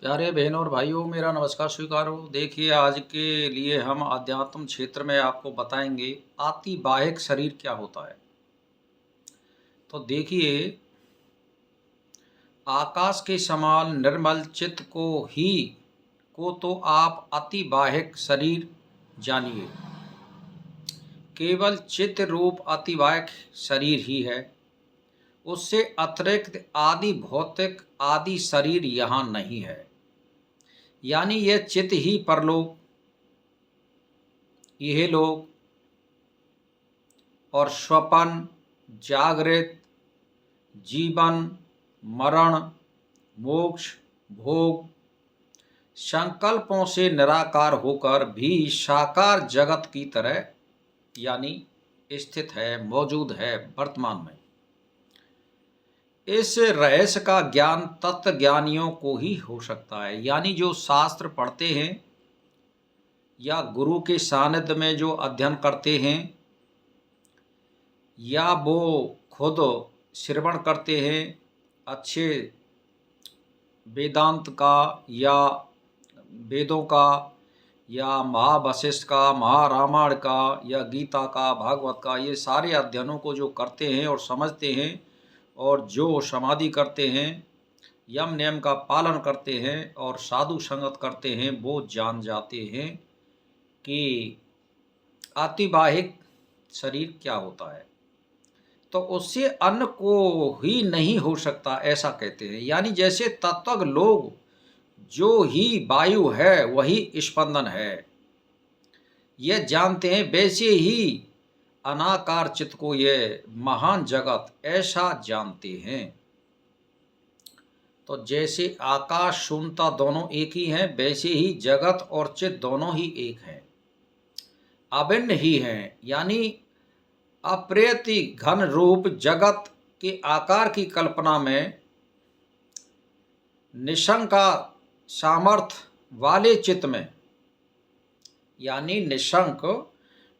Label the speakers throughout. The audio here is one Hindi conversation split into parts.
Speaker 1: प्यारे बहनों और भाइयों, मेरा नमस्कार स्वीकार हो। देखिए, आज के लिए हम अध्यात्म क्षेत्र में आपको बताएंगे आतिबाहिक शरीर क्या होता है। तो देखिए, आकाश के समान निर्मल चित्त को तो आप अतिबाहिक शरीर जानिए। केवल चित्त रूप अतिबाहिक शरीर ही है। उससे अतिरिक्त आदि भौतिक आदि शरीर यहाँ नहीं है। यानी यह चित्त ही परलोक, यह लोक और स्वपन, जागृत, जीवन, मरण, मोक्ष, भोग, संकल्पों से निराकार होकर भी साकार जगत की तरह यानी स्थित है, मौजूद है वर्तमान में। इस रहस्य का ज्ञान तत्व ज्ञानियों को ही हो सकता है। यानी जो शास्त्र पढ़ते हैं या गुरु के सानिध्य में जो अध्ययन करते हैं या वो खुद श्रवण करते हैं अच्छे वेदांत का या वेदों का या महावशिष्ठ का, महारामायण का या गीता का, भागवत का, ये सारे अध्ययनों को जो करते हैं और समझते हैं और जो समाधि करते हैं, यम नियम का पालन करते हैं और साधु संगत करते हैं, वो जान जाते हैं कि आतिबाहिक शरीर क्या होता है। तो उससे अन्न को ही नहीं हो सकता, ऐसा कहते हैं। यानी जैसे तत्वज्ञ लोग जो ही वायु है वही स्पंदन है, यह जानते हैं, वैसे ही अनाकार चित्त को यह महान जगत ऐसा जानते हैं। तो जैसे आकाश शून्यता दोनों एक ही हैं, वैसे ही जगत और चित्त दोनों ही एक हैं, अभिन्न ही हैं। यानी अप्रति घन रूप जगत के आकार की कल्पना में निशंका सामर्थ्य वाले चित्त में, यानी निशंक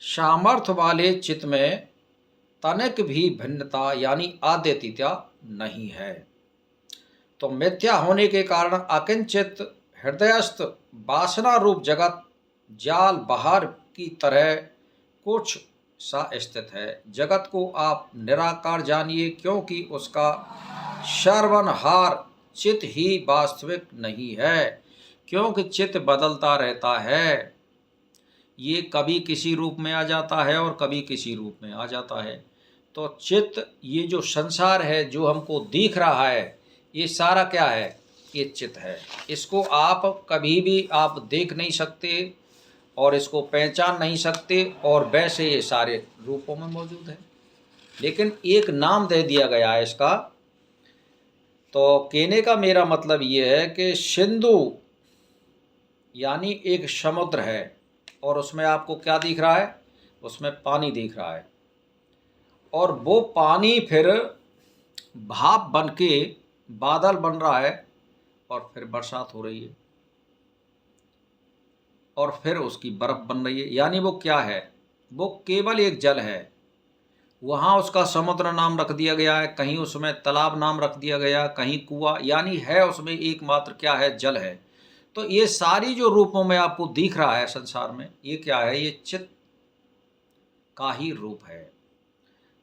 Speaker 1: सामर्थ्य वाले चित्त में तनिक भी भिन्नता यानी अद्वितीयता नहीं है। तो मिथ्या होने के कारण अकिंचित हृदयस्थ वासना रूप जगत जाल बहार की तरह कुछ सा स्थित है। जगत को आप निराकार जानिए, क्योंकि उसका सर्वनहार चित्त ही वास्तविक नहीं है। क्योंकि चित्त बदलता रहता है, ये कभी किसी रूप में आ जाता है और कभी किसी रूप में आ जाता है। तो चित्त, ये जो संसार है जो हमको दिख रहा है, ये सारा क्या है? ये चित्त है। इसको आप कभी भी आप देख नहीं सकते और इसको पहचान नहीं सकते, और वैसे ये सारे रूपों में मौजूद है, लेकिन एक नाम दे दिया गया है इसका। तो कहने का मेरा मतलब ये है कि सिंधु यानी एक समुद्र है और उसमें आपको क्या दिख रहा है? उसमें पानी दिख रहा है, और वो पानी फिर भाप बन के बादल बन रहा है और फिर बरसात हो रही है और फिर उसकी बर्फ बन रही है। यानी वो क्या है? वो केवल एक जल है। वहाँ उसका समुद्र नाम रख दिया गया है, कहीं उसमें तालाब नाम रख दिया गया, कहीं कुआं, यानी है उसमें एकमात्र क्या है? जल है। तो ये सारी जो रूपों में आपको दिख रहा है संसार में, ये क्या है? ये चित्त का ही रूप है।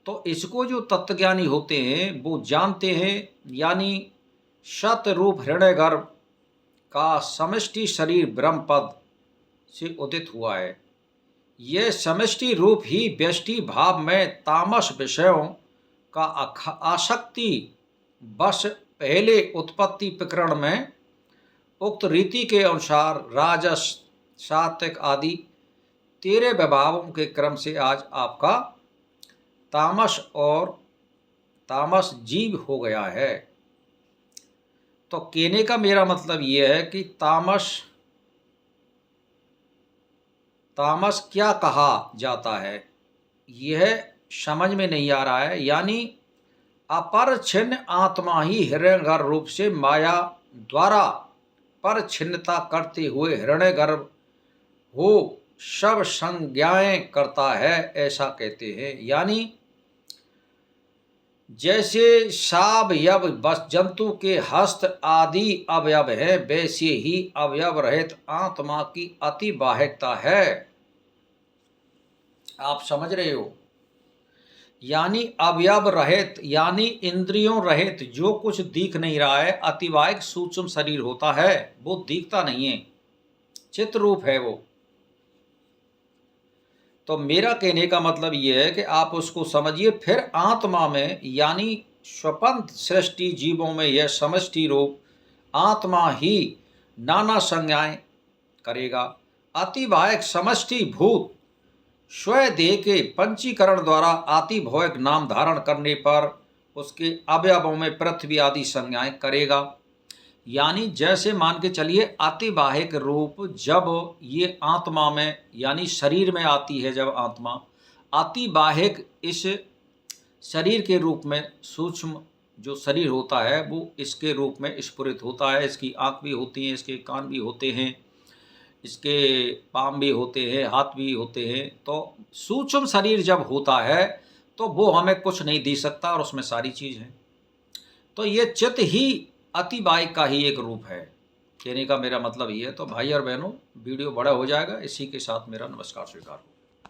Speaker 1: तो इसको जो तत्वज्ञानी होते हैं वो जानते हैं। यानी सत रूप हृदय गर्भ का समष्टि शरीर ब्रह्म पद से उदित हुआ है। यह समष्टि रूप ही व्यष्टि भाव में तामस विषयों का आसक्ति बस पहले उत्पत्ति प्रकरण में उक्त रीति के अनुसार राजस, सात्विक आदि 13 विभावों के क्रम से आज आपका तामस और तामस जीव हो गया है। तो कहने का मेरा मतलब ये है कि तामस क्या कहा जाता है, यह समझ में नहीं आ रहा है। यानी अपर छिन्न आत्मा ही हिरण्यगर्भ रूप से माया द्वारा पर छिन्नता करते हुए हिरण्यगर्भ हो सब संज्ञाएं करता है, ऐसा कहते हैं। यानी जैसे सावयव बस जंतु के हस्त आदि अवयव है, वैसे ही अवयव रहित आत्मा की अति बाह्यता है। आप समझ रहे हो? यानी अवयव रहित यानी इंद्रियों रहित जो कुछ दिख नहीं रहा है, अतिवाहिक सूक्ष्म शरीर होता है, वो दिखता नहीं है, चित्त रूप है वो। तो मेरा कहने का मतलब ये है कि आप उसको समझिए। फिर आत्मा में यानी स्वतंत्र सृष्टि जीवों में यह समष्टि रूप आत्मा ही नाना संज्ञाएं करेगा। अतिवाहिक समष्टि भूत स्वदेह के पंचीकरण द्वारा अतिभौतिक नाम धारण करने पर उसके अवयवों में पृथ्वी आदि संज्ञाएं करेगा। यानी जैसे मान के चलिए अतिवाहिक रूप जब ये आत्मा में यानी शरीर में आती है, जब आत्मा अतिवाहिक इस शरीर के रूप में सूक्ष्म जो शरीर होता है वो इसके रूप में स्फुरित होता है। इसकी आँख भी होती है, इसके कान भी होते हैं, इसके पाँव भी होते हैं, हाथ भी होते हैं। तो सूक्ष्म शरीर जब होता है तो वो हमें कुछ नहीं दे सकता और उसमें सारी चीज़ है। तो ये चित्त ही अतिवाहिक का ही एक रूप है। कहने का मेरा मतलब ये है। तो भाई और बहनों, वीडियो बड़ा हो जाएगा, इसी के साथ मेरा नमस्कार स्वीकार।